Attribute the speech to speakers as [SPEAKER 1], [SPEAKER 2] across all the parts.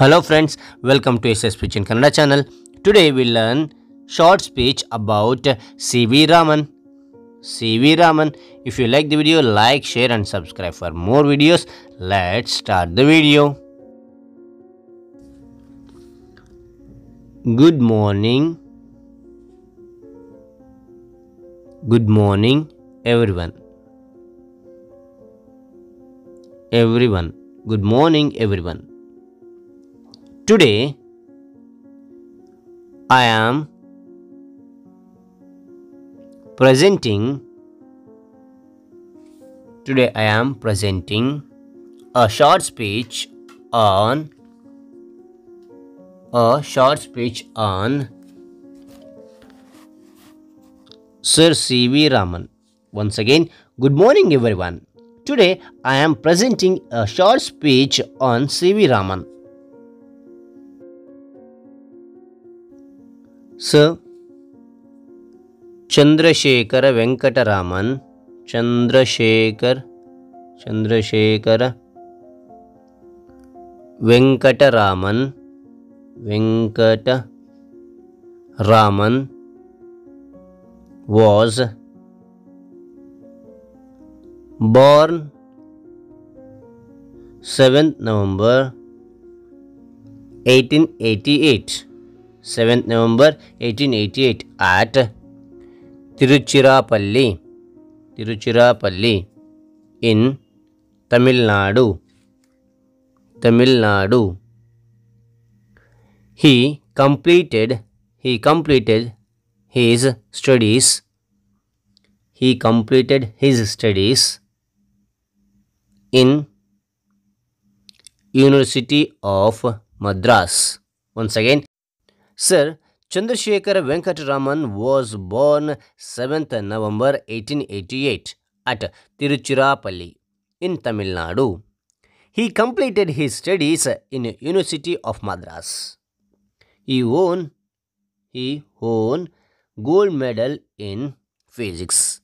[SPEAKER 1] Hello friends, welcome to SS Speech in Kannada channel. Today we learn short speech about C.V. Raman. C.V. Raman. If you like the video, like, share and subscribe for more videos. Let's start the video. Good morning. Good morning everyone. Everyone. Good morning everyone. Today I am presenting a short speech on Sir C.V. Raman. Once again, good morning everyone. Today I am presenting a short speech on C.V. Raman. Sir Chandrasekhara Venkataraman Chandrasekhara Venkataraman was born 7th November 1888 at Tiruchirappalli in Tamil Nadu. He completed his studies in University of Madras. Once again, Sir Chandrasekhara Venkataraman was born 7th November 1888 at Tiruchirappalli in Tamil Nadu. He completed his studies in University of Madras. He won gold medal in physics.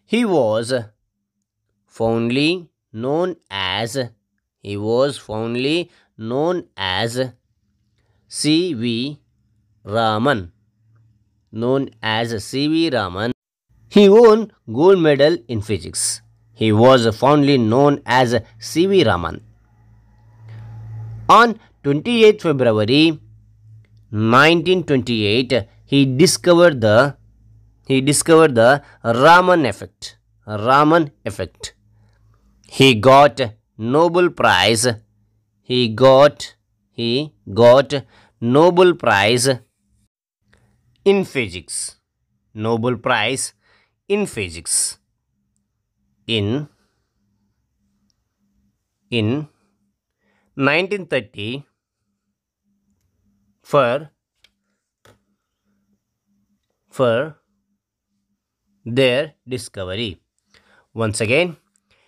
[SPEAKER 1] He was fondly known as C.V. Raman. He won gold medal in physics. He was fondly known as C.V. Raman. On 28th February 1928, he discovered the Raman effect. He got Nobel Prize. He got Nobel Prize in physics. In 1930 for their discovery. Once again,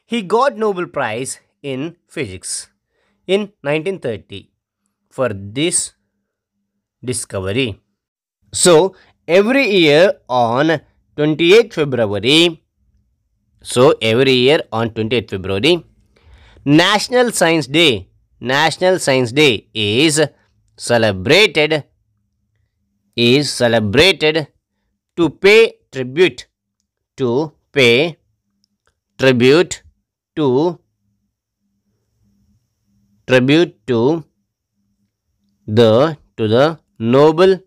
[SPEAKER 1] he got Nobel Prize in physics in 1930 for this discovery. So every year on 28th February, National Science Day is celebrated to pay tribute to the Nobel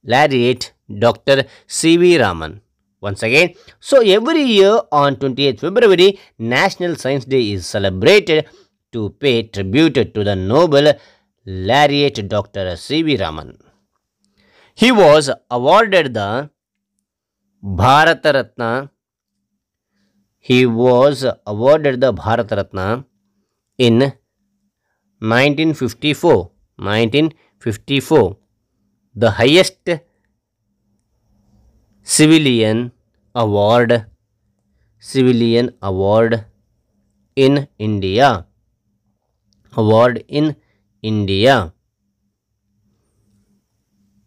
[SPEAKER 1] laureate Dr. C.V. Raman. Once again, so every year on 28th February, National Science Day is celebrated to pay tribute to the Nobel laureate Dr. C.V. Raman. He was awarded the Bharata Ratna. In 1954. The highest civilian award in India.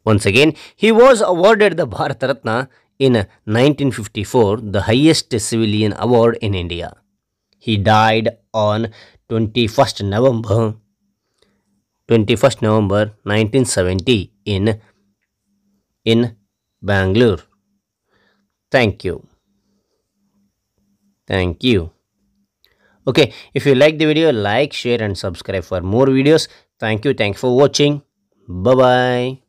[SPEAKER 1] Once again, he was awarded the Bharat Ratna in 1954, the highest civilian award in India. He died on 21st November 1970 in Bangalore. Thank you. Thank you. Okay, if you like the video, like, share and subscribe for more videos. Thank you. Thanks for watching. Bye bye.